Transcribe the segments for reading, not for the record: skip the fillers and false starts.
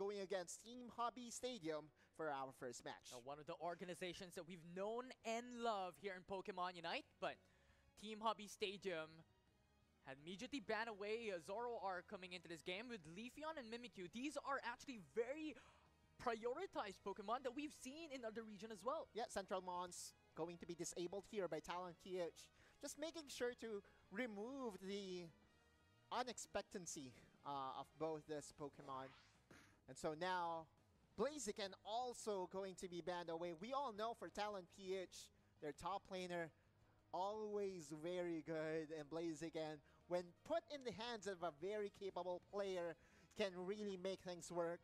going against Team Hobby Stadium for our first match. One of the organizations that we've known and love here in Pokemon Unite, but Team Hobby Stadium had immediately banned away Zoroark coming into this game with Leafeon and Mimikyu. These are actually very prioritized Pokemon that we've seen in other regions as well. Yeah, Central Mons going to be disabled here by Talon PH. Just making sure to remove the unexpectancy of both this Pokemon. And so now, Blaziken also going to be banned away. We all know for Talon PH, their top laner, always very good. And Blaziken, when put in the hands of a very capable player, can really make things work.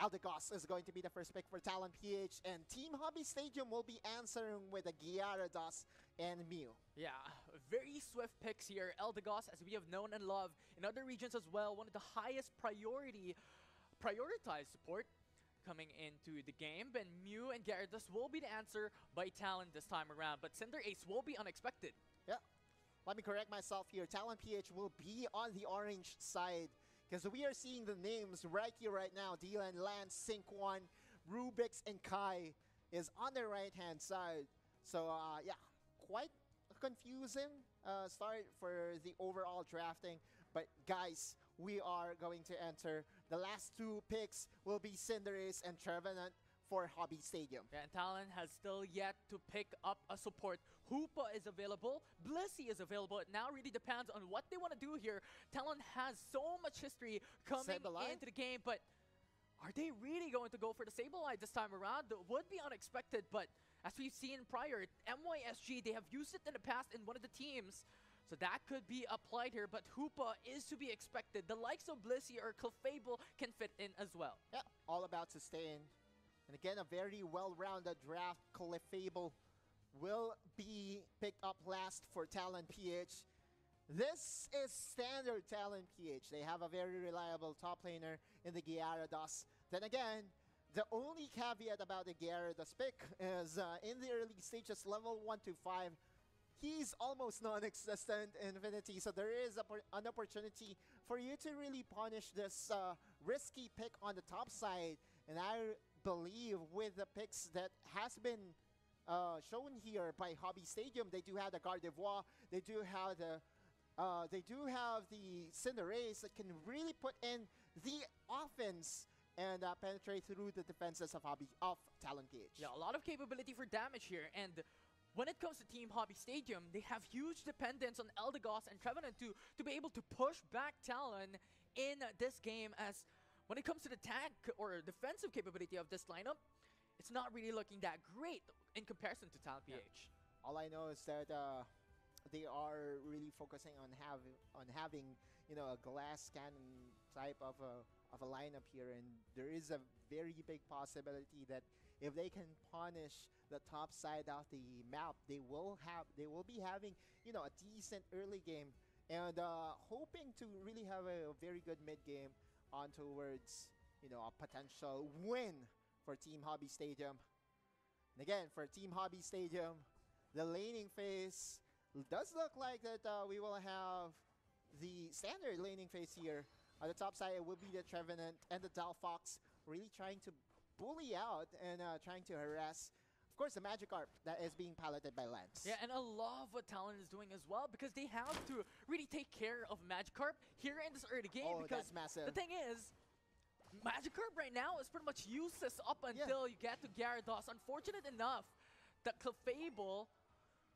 Eldegoss is going to be the first pick for Talon PH, and Team Hobby Stadium will be answering with a Gyarados and Mew. Yeah, very swift picks here. Eldegoss, as we have known and loved in other regions as well, one of the highest prioritized support coming into the game. But Mew and Gyarados will be the answer by Talon this time around, but Cinderace will be unexpected. Yeah, let me correct myself here. Talon PH will be on the orange side, because we are seeing the names right here, right now. Dylan, Lance, Sync1, Rubix, and Kai is on the right-hand side. So, yeah, quite a confusing start for the overall drafting. But, guys, we are going to enter. The last two picks will be Cinderace and Trevenant for Hobby Stadium. Yeah, and Talon has still yet to pick up a support. Hoopa is available, Blissey is available. It now really depends on what they want to do here. Talon has so much history coming into the game, but are they really going to go for the Sableye this time around? That would be unexpected, but as we've seen prior, MYSG, they have used it in the past in one of the teams. So that could be applied here, but Hoopa is to be expected. The likes of Blissey or Clefable can fit in as well. Yeah, all about sustain. And again, a very well-rounded draft. Clefable will be picked up last for Talon PH. This is standard Talon PH. They have a very reliable top laner in the Gyarados. Then again, the only caveat about the Gyarados pick is in the early stages, level 1 to 5, he's almost non-existent in Infinity. So there is an opportunity for you to really punish this risky pick on the top side. And I believe with the picks that has been shown here by Hobby Stadium, they do have the Gardevoir, they do have the Cinderace that can really put in the offense and penetrate through the defenses of Talon PH. Yeah, a lot of capability for damage here, and when it comes to Team Hobby Stadium, they have huge dependence on Eldegoss and Trevenant to be able to push back Talon in this game. As when it comes to the attack or defensive capability of this lineup, it's not really looking that great in comparison to Talon PH. Yeah. All I know is that they are really focusing on having a glass cannon type of a lineup here, and there is a very big possibility that if they can punish the top side of the map, they will be having a decent early game, and hoping to really have a very good mid game on towards a potential win for Team Hobby Stadium. And again, for Team Hobby Stadium, the laning phase does look like that we will have the standard laning phase here. On the top side, it will be the Trevenant and the Delphox really trying to bully out and trying to harass, of course, the Magikarp that is being piloted by Lance. Yeah, and I love what Talon is doing as well, because they have to really take care of Magikarp here in this early game. Oh, because that's massive. The thing is, Magikarp right now is pretty much useless up until you get to Gyarados. Unfortunate enough that Clefable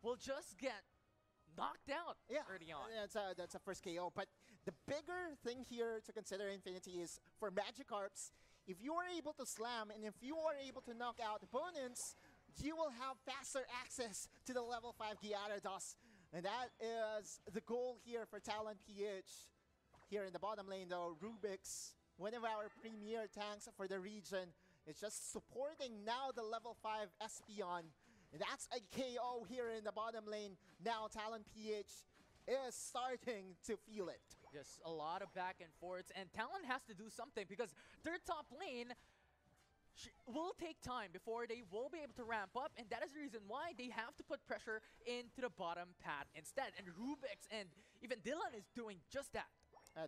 will just get knocked out early on. That's a first KO. But the bigger thing here to consider, Infinity, is for Magikarps, if you are able to slam and if you are able to knock out opponents, you will have faster access to the level 5 Gyarados. And that is the goal here for Talon PH. Here in the bottom lane, though, Rubix, one of our premier tanks for the region, is just supporting now the level 5 Espeon. That's a KO here in the bottom lane. Now Talon PH is starting to feel it. Just a lot of back and forths, and Talon has to do something because their top lane will take time before they will be able to ramp up, and that is the reason why they have to put pressure into the bottom path instead. And Rubix and even Dylan is doing just that.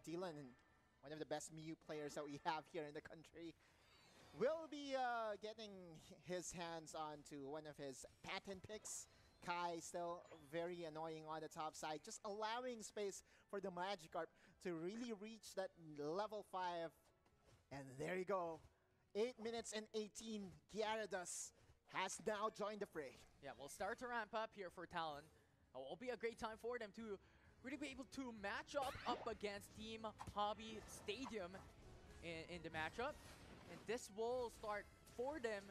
Dylan one of the best Mew players that we have here in the country, will be getting his hands onto one of his patent picks. Kai still very annoying on the top side, just allowing space for the Magikarp to really reach that level 5. And there you go. 8 minutes and 18, Gyarados has now joined the fray. Yeah, we'll start to ramp up here for Talon. It will be a great time for them to really be able to match up against Team Hobby Stadium in the matchup. And this will start for them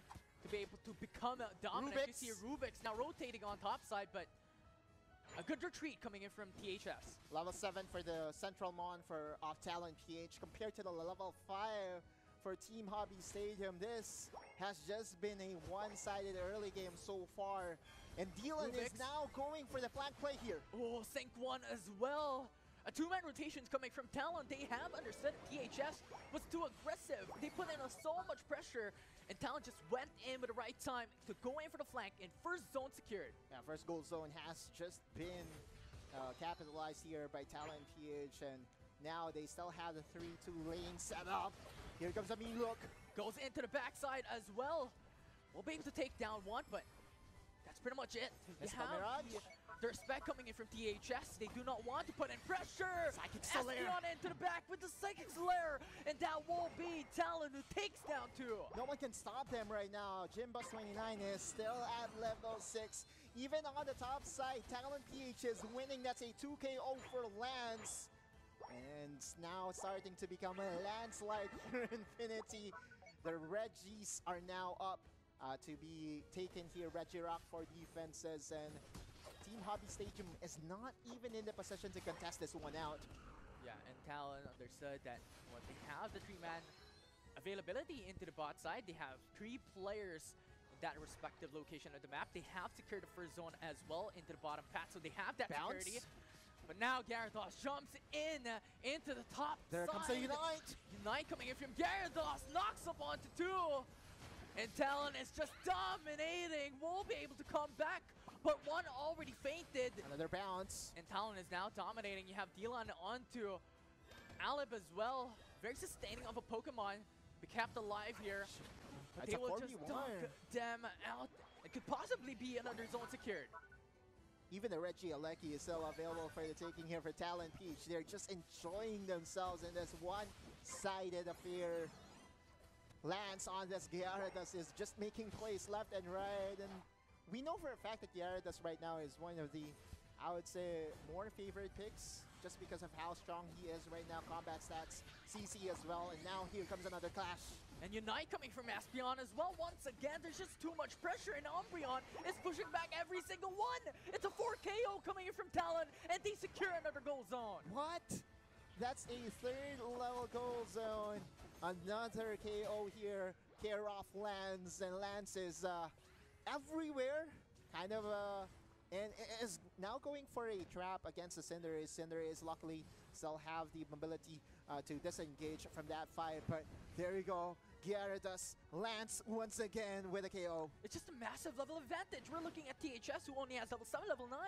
to be able to become dominant. Rubik's. You see Rubik's now rotating on top side, but a good retreat coming in from THS. Level 7 for the Central Mon for off Talon PH compared to the level 5 for Team Hobby Stadium. This has just been a one-sided early game so far. And Dylan is now going for the flank play here. Oh, Sync 1 as well. A two-man rotations coming from Talon. They have understood THS was too aggressive. They put in so much pressure, and Talon just went in with the right time to go in for the flank, and first zone secured. Yeah, first goal zone has just been capitalized here by Talon PH, and now they still have the 3-2 lane set up. Here comes a look. Goes into the backside as well. We'll be able to take down one, but that's pretty much it. You have the respect coming in from THS. They do not want to put in pressure. Psychic Slayer. Espeon into the back with the Psychic Slayer. And that will be Talon who takes down 2. No one can stop them right now. Jimbus29 is still at level 6. Even on the top side, Talon PH is winning. That's a 2 KO for Lance. And now starting to become a landslide here in Infinity. The Reggies are now up to be taken here. Regirock for defenses, and Team Hobby Stadium is not even in the position to contest this one out. Yeah, and Talon understood that when they have the 3-man availability into the bot side, they have 3 players in that respective location of the map. They have secured the first zone as well into the bottom path, so they have that security. But now Gyarados jumps into the top There side. comes the Unite. Unite coming in from Gyarados, knocks up onto 2. And Talon is just dominating. Won't be able to come back, but one already fainted. Another bounce. And Talon is now dominating. You have Dylan onto Alib as well. Very sustaining of a Pokemon. Be kept alive here. But they will just dunk them out. It could possibly be another zone secured. Even the Reggie Alecki is still available for the taking here for Talon Peach. They're just enjoying themselves in this one-sided affair. Lance on this Gyarados is just making plays left and right. And we know for a fact that Gyarados right now is one of the, I would say, more favorite picks just because of how strong he is right now. Combat stats, CC as well. And now here comes another clash. And Unite coming from Espeon as well. Once again, there's just too much pressure, and Umbreon is pushing back every single one. It's a 4 KO coming in from Talon, and they secure another goal zone. What? That's a 3rd level goal zone. Another KO here. Care off Lance, and Lance is everywhere. Kind of and is now going for a trap against the Cinderace. Cinderace luckily still have the mobility to disengage from that fight, but there you go. Gyarados, Lance once again with a KO. It's just a massive level advantage. We're looking at THS, who only has level 7, level 9,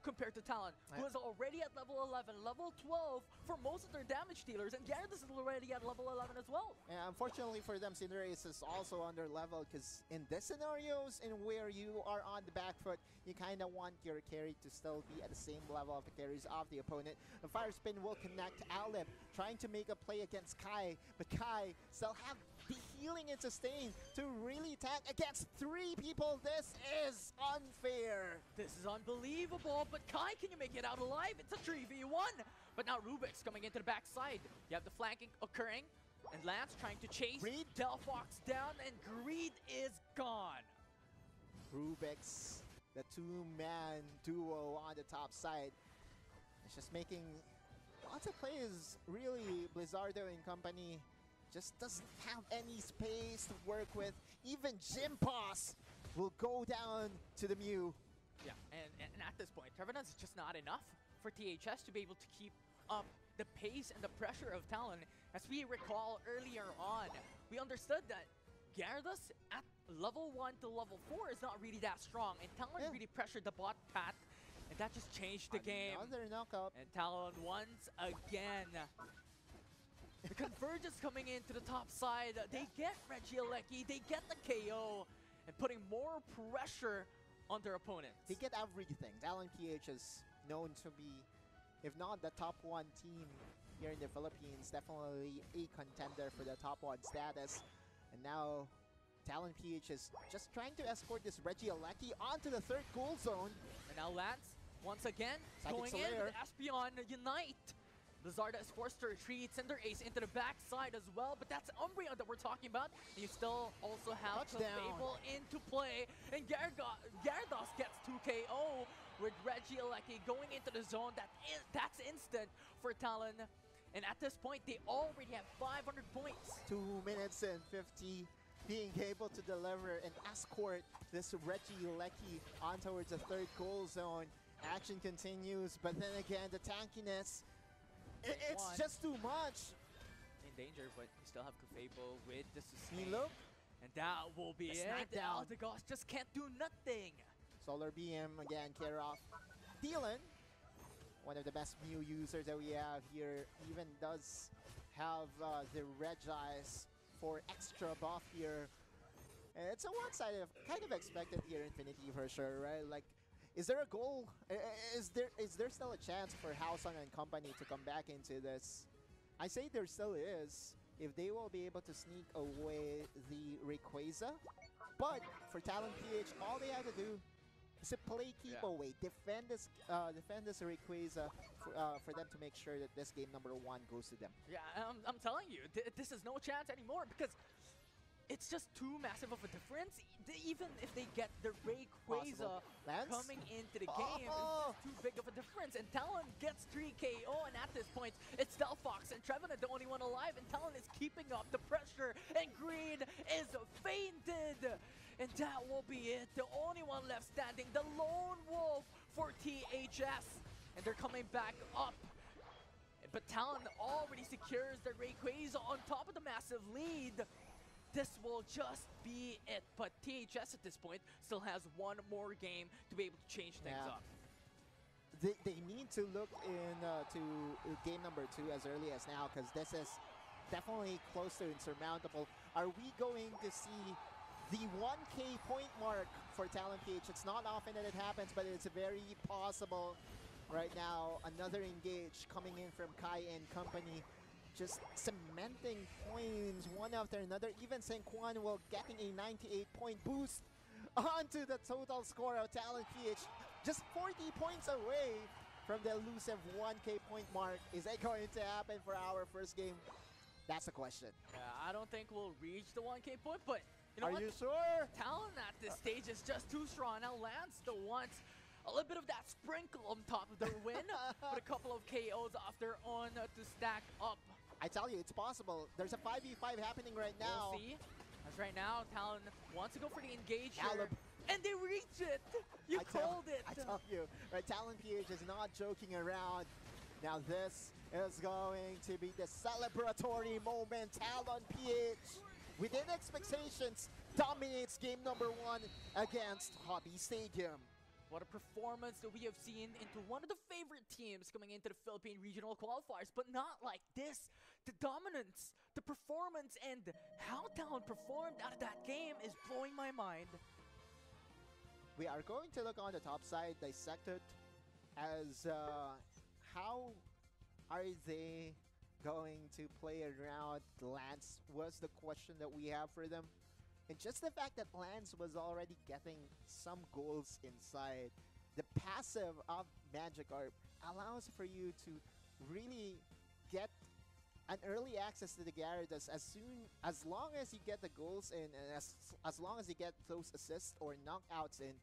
compared to Talon, who is already at level 11, level 12 for most of their damage dealers, and Gyarados is already at level 11 as well. And unfortunately for them, Cinderace is also under level, because in this scenarios in where you are on the back foot, you kind of want your carry to still be at the same level of the carries of the opponent. The Fire Spin will connect Alib, trying to make a play against Kai, but Kai still have the healing and sustain to really tank against 3 people. This is unfair. This is unbelievable, but Kai, can you make it out alive? It's a 3v1. But now Rubik's coming into the backside. You have the flanking occurring, and Lance trying to chase Delphox down, and Greed is gone. Rubik's, the 2-man duo on the top side. It's just making lots of plays. Really, Blizzardo and company just doesn't have any space to work with. Even Jimpos will go down to the Mew. Yeah, and at this point, Trevenant's is just not enough for THS to be able to keep up the pace and the pressure of Talon. As we recall earlier on, we understood that Gyarados at level 1 to level 4 is not really that strong, and Talon really pressured the bot path, and that just changed the game. Another knockout. And Talon once again The Convergence coming into the top side. They get Regieleki, they get the KO, and putting more pressure on their opponents. They get everything. Talon PH is known to be, if not the top 1 team here in the Philippines, definitely a contender for the top 1 status. And now Talon PH is just trying to escort this Regieleki onto the 3rd goal zone. And now Lance, once again, Psychic going in Slayer. with Espeon Unite. Lizarda is forced to retreat, send their ace into the backside as well, but that's Umbreon that we're talking about. You still also have Fable into play, and Gyarados gets 2 KO with Regieleki going into the zone. That's instant for Talon. And at this point, they already have 500 points. 2 minutes and 50, being able to deliver and escort this Regieleki on towards the 3rd goal zone. Action continues, but then again, the tankiness, it's just too much. In danger, but you still have Kufable with the sustain. Look. And that will be it. Smackdown. Aldegoss just can't do nothing. Solar Beam again, care off. Talon, one of the best Mew users that we have here, even does have the Regice for extra buff here. It's a one-sided, kind of expected here, Infinity for sure, right? Like, is there a goal? Is there still a chance for Howsung and company to come back into this? I say there still is, if they will be able to sneak away the Rayquaza. But for Talon PH, all they have to do is to play keep away, defend this Rayquaza for them to make sure that this game number 1 goes to them. Yeah, I'm telling you, this is no chance anymore because it's just too massive of a difference. Even if they get the Rayquaza coming into the game, it's too big of a difference. And Talon gets 3 KO, and at this point, it's Delphox and Trevenant the only one alive, and Talon is keeping up the pressure, and Green is fainted. And that will be it. The only one left standing, the lone wolf for THS. And they're coming back up. But Talon already secures the Rayquaza on top of the massive lead. This will just be it, but THS at this point still has 1 more game to be able to change things up. They need to look in to game number 2 as early as now, because this is definitely close to insurmountable. Are we going to see the 1K point mark for Talon PH? It's not often that it happens, but it's very possible right now. Another engage coming in from Kai and company, just cementing points one after another. Even Senquan will getting a 98-point boost onto the total score of Talon PH. Just 40 points away from the elusive 1K point mark. Is that going to happen for our first game? That's the question. I don't think we'll reach the 1K point, but you know what? Are you sure? Talon at this stage is just too strong. Now Lance still wants a little bit of that sprinkle on top of their win, with a couple of KOs off their own to stack up. I tell you, it's possible. There's a 5v5 happening right now. We'll see. As right now, Talon wants to go for the engage here, and they reach it. You called it. I tell you, right? Talon PH is not joking around. Now this is going to be the celebratory moment. Talon PH, within expectations, dominates game number 1 against Hobby Stadium. What a performance that we have seen into one of the favorite teams coming into the Philippine regional qualifiers, but not like this. The dominance, the performance, and how Talon performed out of that game is blowing my mind. We are going to look on the top side, dissect it as how are they going to play around Lance was the question that we have for them. And just the fact that Lance was already getting some goals inside, the passive of Magikarp allows for you to really get an early access to the Gyarados as long as you get the goals in, and as long as you get those assists or knockouts in.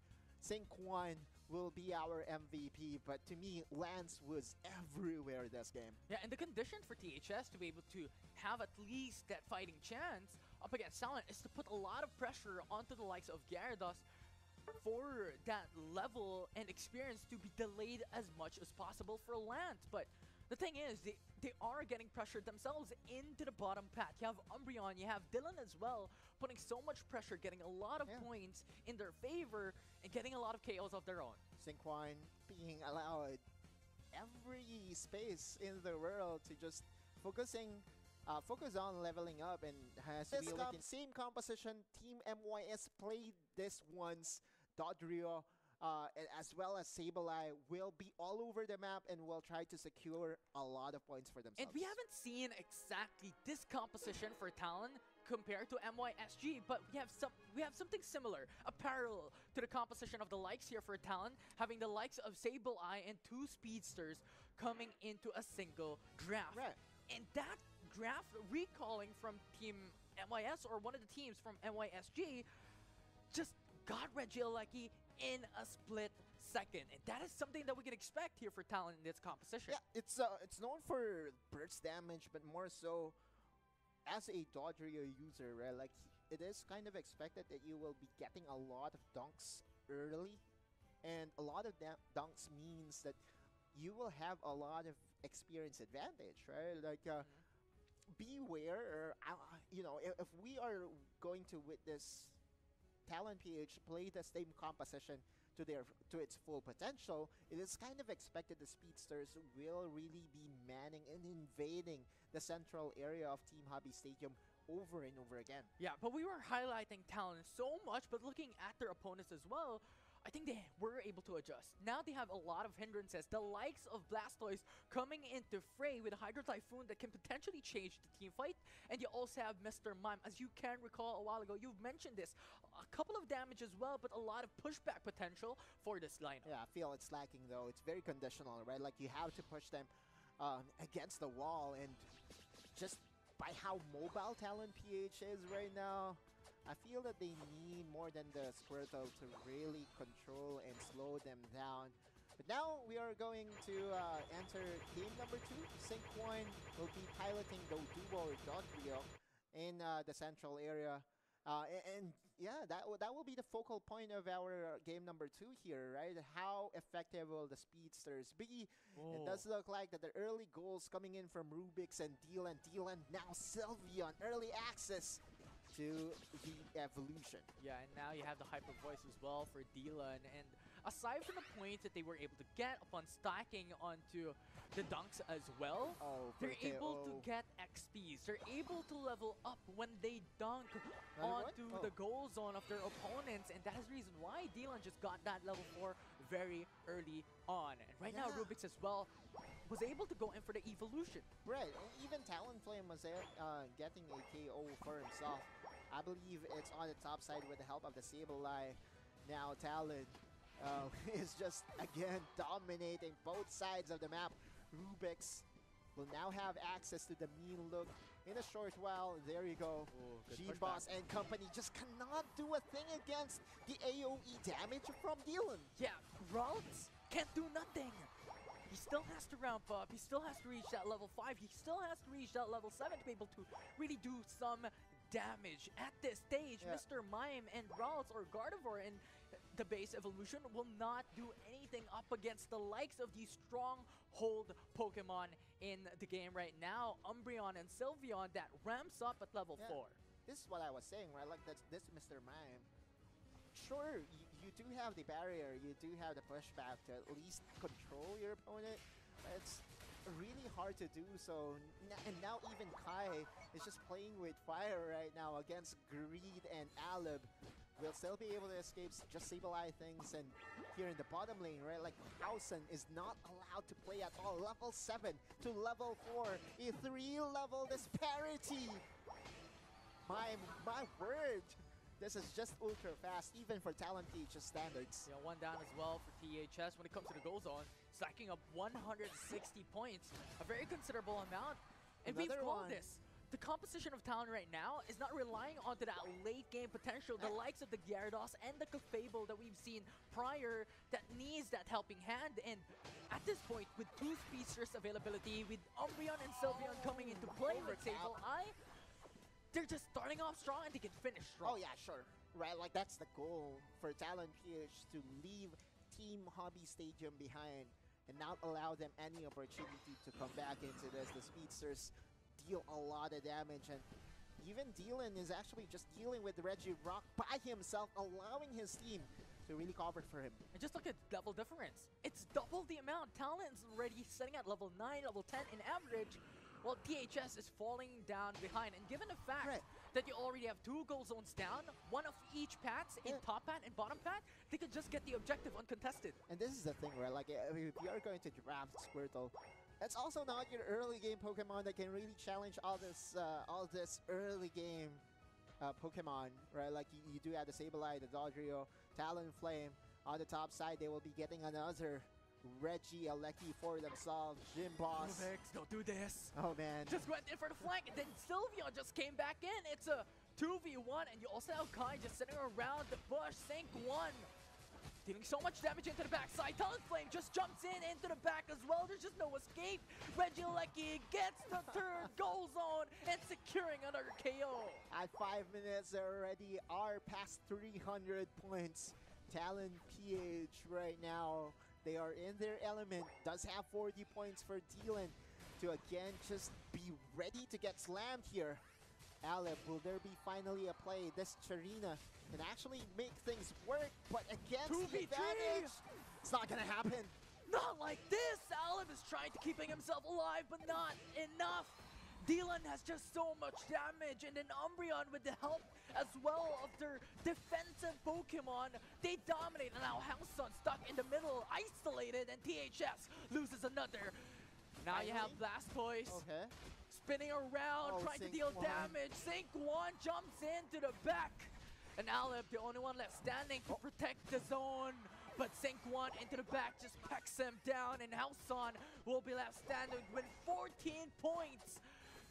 Senquan will be our MVP, but to me, Lance was everywhere this game. Yeah, and the condition for THS to be able to have at least that fighting chance up against Talon is to put a lot of pressure onto the likes of Gyarados for that level and experience to be delayed as much as possible for Lance. But the thing is, they are getting pressured themselves into the bottom path. You have Umbreon, you have Dylan as well, putting so much pressure, getting a lot of points in their favor, and getting a lot of KOs of their own. Senquan being allowed every space in the world to just focusing focus on leveling up and has to be looking same composition. Team MYS played this once. Dodrio as well as Sableye will be all over the map and will try to secure a lot of points for themselves. And we haven't seen exactly this composition for Talon compared to MYSG, but we have something similar, a parallel to the composition of the likes here for Talon, having the likes of Sableye and 2 speedsters coming into a single draft. Right. And that draft, recalling from Team MYS or one of the teams from MYSG, just got Regieleki in a split second. And that is something that we can expect here for Talon in this composition. Yeah, it's known for burst damage, but more so as a Dodrio user, right? Like, it is kind of expected that you will be getting a lot of dunks early, and a lot of dunks means that you will have a lot of experience advantage, right? Like, beware, or you know, if we are going to witness Talon PH play the same composition to its full potential, it is kind of expected the speedsters will really be manning and invading the central area of Team Hobby Stadium over and over again. Yeah, but we were highlighting Talon so much, but looking at their opponents as well, I think they were able to adjust. Now they have a lot of hindrances. The likes of Blastoise coming into fray with a Hydro Typhoon that can potentially change the team fight. And you also have Mr. Mime. As you can recall a while ago, you've mentioned this. A couple of damage as well, but a lot of pushback potential for this lineup. Yeah, I feel it's lacking though. It's very conditional, right? Like, you have to push them against the wall, and just by how mobile Talon PH is right now, I feel that they need more than the Squirtle to really control and slow them down. But now we are going to enter game number 2. Sync1 will be piloting Doduo or Dodrio in the central area. And yeah, that will be the focal point of our game number 2 here, right? How effective will the speedsters be? It does look like that the early goals coming in from Rubix and Dylan. Dylan, now Sylveon, early access to the evolution. Yeah, and now you have the Hyper Voice as well for Dylan. And aside from the points that they were able to get upon stacking onto the dunks as well, they're able to get XPs. They're able to level up when they dunk onto the goal zone of their opponents. And that is the reason why Dylan just got that level 4 very early on. And right now, Rubix as well was able to go in for the evolution. Right, and even Talonflame was getting a KO for himself. I believe it's on the top side with the help of the Sableye. Now Talon is just, again, dominating both sides of the map. Rubix will now have access to the mean look in a short while. There you go. G-Boss and company just cannot do a thing against the AoE damage from Dylan. Yeah, Ralts can't do nothing. He still has to ramp up. He still has to reach that level 5. He still has to reach that level 7 to be able to really do some damage. At this stage, Mr. Mime and Ralts or Gardevoir in the base evolution will not do anything up against the likes of these stronghold Pokemon in the game right now. Umbreon and Sylveon that ramps up at level 4. This is what I was saying, right? Like, this Mr. Mime. Sure, you do have the barrier, you do have the pushback to at least control your opponent. It's really hard to do so. And now even Kai is just playing with fire right now against Greed and Alib. Will still be able to escape just Sableye things. And here in the bottom lane, right, like Hausen is not allowed to play at all. Level 7 to level 4, a 3-level disparity. My word. This is just ultra fast, even for Talon PH's standards. Yeah, 1 down as well for THS when it comes to the goal zone, stacking up 160 points, a very considerable amount. And we've called this. The composition of Talon right now is not relying onto that late game potential, the likes of the Gyarados and the Clefable that we've seen prior that needs that helping hand. And at this point, with 2 speedsters availability, with Umbreon and Sylveon coming into play with Sableye, they're just starting off strong and they can finish strong. Oh yeah, sure. Right, like that's the goal for Talon PH, to leave Team Hobby Stadium behind and not allow them any opportunity to come back into this. The speedsters deal a lot of damage, and even Dylan is actually just dealing with Regirock by himself, allowing his team to really cover for him. And just look at level difference. It's double the amount. Talon's already sitting at level 9, level 10 in average. well, THS is falling down behind. And given the fact that you already have 2 goal zones down, one of each paths in top path and bottom path, they could just get the objective uncontested. And this is the thing, right? Like, if you are going to draft Squirtle, it's also not your early game Pokemon that can really challenge all this early game Pokemon, right? Like, you do have the Sableye, the Dodrio, Talonflame. On the top side, they will be getting another Regieleki for themselves. Gym Boss. Rubix, don't do this. Oh, man. Just went in for the flank, and then Sylveon just came back in. It's a 2v1, and you also have Kai just sitting around the bush. Sync 1. Dealing so much damage into the backside. Talonflame just jumps into the back as well. There's just no escape. Regieleki gets the third goal zone and securing another KO. At 5 minutes, they already are past 300 points. Talon PH right now, they are in their element. Does have 40 points for Dylan to again just be ready to get slammed here. Alep, will there be finally a play? This Charina can actually make things work, but against the advantage, it's not gonna happen. Not like this! Alep is trying to keeping himself alive, but not enough. Dylan has just so much damage, and then Umbreon with the help as well of their defensive Pokemon, they dominate. And now Housesun stuck in the middle, isolated, and THS loses another. Now you have Blastoise spinning around, trying to deal damage. Sync 1 jumps into the back. And Alep, the only one left standing to protect the zone. But Sync 1 into the back just pecks him down, and Housesun will be left standing with 14 points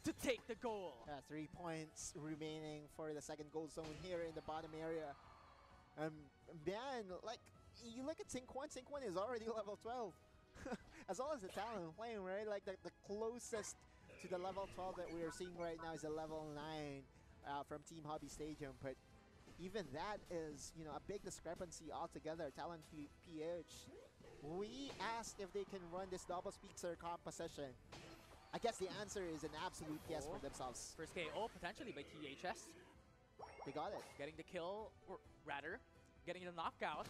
to take the goal. 3 points remaining for the second goal zone here in the bottom area. Man, like, you look at Sync 1 is already level 12. As well as the Talonflame, right? Like, the closest to the level 12 that we are seeing right now is a level 9 from Team Hobby Stadium. But even that is, you know, a big discrepancy altogether. Talon PH, we asked if they can run this double speedster composition. I guess the answer is an absolute yes for themselves. First KO potentially by THS. They got it. Getting the kill, or rather, getting the knockout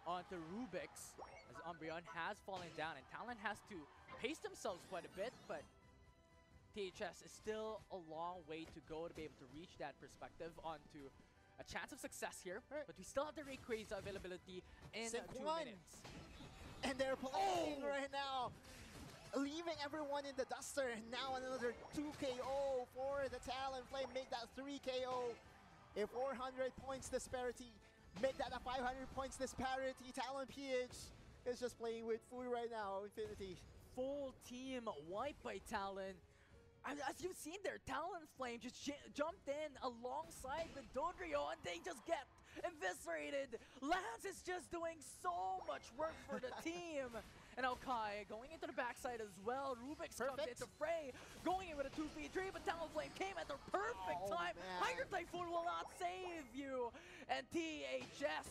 onto Rubix as Umbreon has fallen down, and Talon has to pace themselves quite a bit, but THS is still a long way to go to be able to reach that perspective onto a chance of success here. But we still have the Rayquaza availability in 2 minutes. And they're playing right now, leaving everyone in the duster. And now another 2 KO for the Talonflame. Make that 3 KO. A 400 points disparity. Make that a 500 points disparity. Talon PH is just playing with food right now. Infinity. Full team wipe by Talon. As you've seen there, Talonflame just jumped in alongside the Dodrio, and they just get eviscerated. Lance is just doing so much work for the team. And Kai going into the backside as well. Rubix comes into fray, going in with a 2v3, but Talonflame came at the perfect time. Hydro Typhoon will not save you. And THS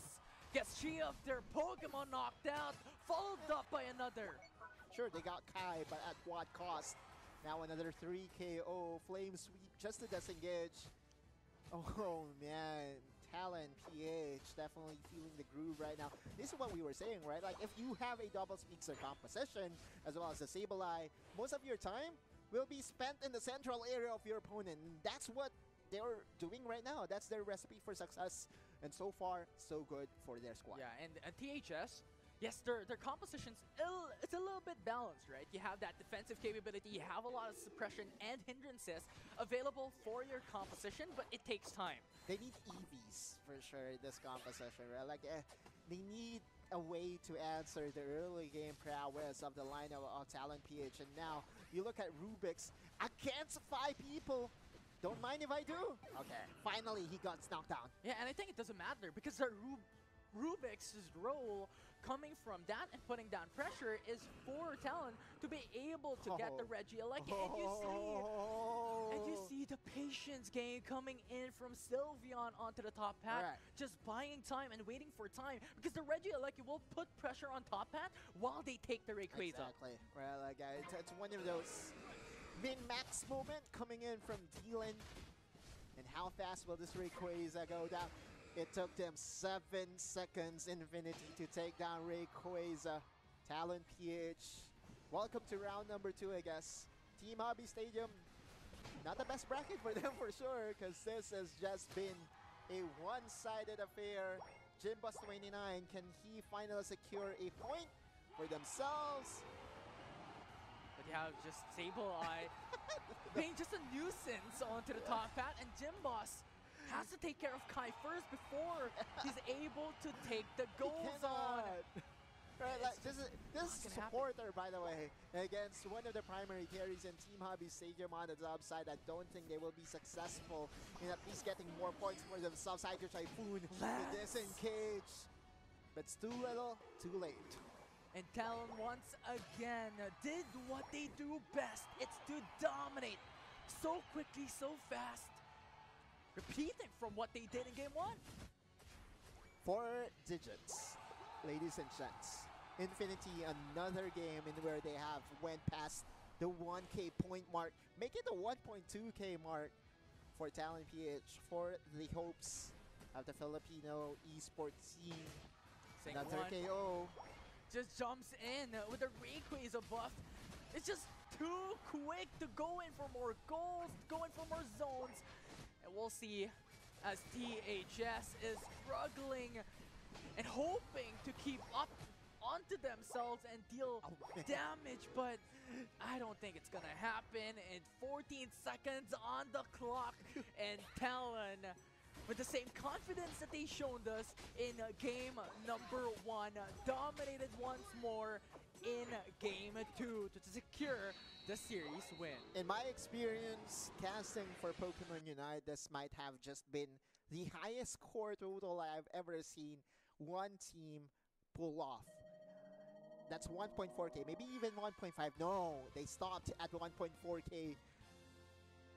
gets 3 of their Pokemon knocked out, followed up by another. Sure, they got Kai, but at what cost? Now another 3 KO. Flame Sweep just to disengage. Oh man, Talon PH definitely feeling the groove right now. This is what we were saying, right? Like, if you have a double speedster composition as well as a Sableye, most of your time will be spent in the central area of your opponent. And that's what they're doing right now. That's their recipe for success. And so far, so good for their squad. Yeah, and THS, yes, their composition's it's a little bit balanced, right? You have that defensive capability, you have a lot of suppression and hindrances available for your composition, but it takes time. They need EVs for sure, this composition, right? Like, they need a way to answer the early game prowess of the lineup of Talon PH. And now, you look at Rubix against 5 people. Don't mind if I do. Okay, finally he got knocked down. Yeah, and I think it doesn't matter because Rubix's role coming from that and putting down pressure is for Talon to be able to get the Regieleki. And you see the patience game coming in from Sylveon onto the top path, just buying time and waiting for time because the Regieleki will put pressure on top path while they take the Rayquaza. Exactly. Well, like, it's one of those min-max moment coming in from Dylan. And how fast will this Rayquaza go down? It took them 7 seconds, Infinity, to take down Rayquaza. Talon PH, welcome to round number 2, I guess. Team Hobby Stadium, not the best bracket for them for sure, because this has just been a one-sided affair. Jimbus29, can he finally secure a point for themselves? But you have just Sableye being just a nuisance onto the top hat, and Jimbus has to take care of Kai first before he's able to take the goals on. Right, like this supporter, by the way, against one of the primary carries in Team Hobby Stadium on the top side, I don't think they will be successful in at least getting more points for themselves. Hydro Typhoon with disengage, but it's too little, too late. And Talon once again did what they do best. It's to dominate so quickly, so fast, repeating from what they did in Game 1. 4 digits, ladies and gents. Infinity, another game in where they have went past the 1K point mark, make it a 1.2K mark for Talon PH, for the hopes of the Filipino esports scene. Another KO. Just jumps in with a Rayquaza buff. It's just too quick to go in for more goals, go in for more zones. And we'll see as THS is struggling and hoping to keep up onto themselves and deal damage, but I don't think it's gonna happen. In 14 seconds on the clock, and Talon, with the same confidence that they shown us in game number 1, dominated once more in game 2 to secure the series win. In my experience casting for Pokemon Unite, this might have just been the highest score total I've ever seen one team pull off. That's 1.4K, maybe even 1.5. No, they stopped at 1.4K.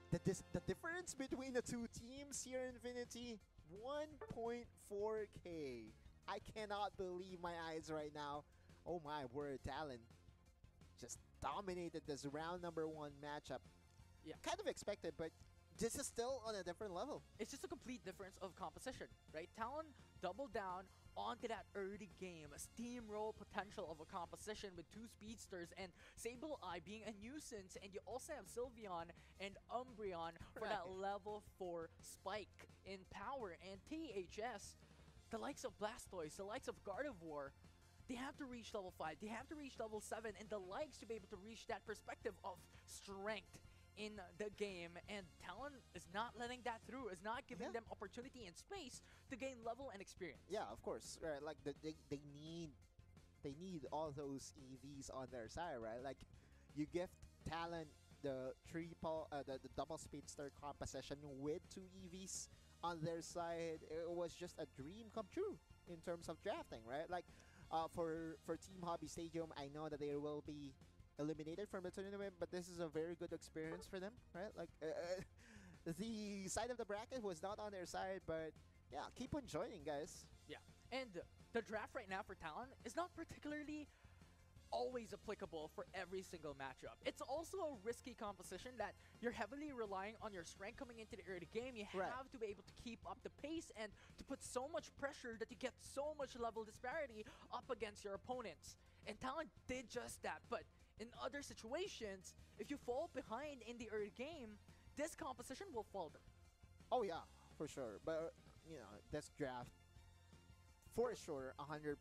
The difference between the two teams here, Infinity, 1.4K. I cannot believe my eyes right now. Oh my word, Talon just dominated this round number 1 matchup. Yeah. Kind of expected, but this is still on a different level. It's just a complete difference of composition, right? Talon doubled down onto that early game, a steamroll potential of a composition with 2 speedsters and Sableye being a nuisance, and you also have Sylveon and Umbreon for that level 4 spike in power. And THS, the likes of Blastoise, the likes of Gardevoir, they have to reach level 5, they have to reach level 7, and the likes to be able to reach that perspective of strength in the game, and Talon is not letting that through, is not giving them opportunity and space to gain level and experience. Yeah, of course, right? Like they need all those EVs on their side, right? Like you gift Talon the double speedster composition with 2 EVs on their side. It was just a dream come true in terms of drafting, right? Like for Team Hobby Stadium, I know that they will be eliminated from the tournament, but this is a very good experience for them, right? Like the side of the bracket was not on their side, but yeah, keep on joining, guys. Yeah, and the draft right now for Talon is not particularly always applicable for every single matchup. It's also a risky composition that you're heavily relying on your strength coming into the early game. You have to be able to keep up the pace and to put so much pressure that you get so much level disparity up against your opponents. And Talon did just that, but in other situations, if you fall behind in the early game, this composition will falter. Oh yeah, for sure. But you know, this draft, for sure, 100%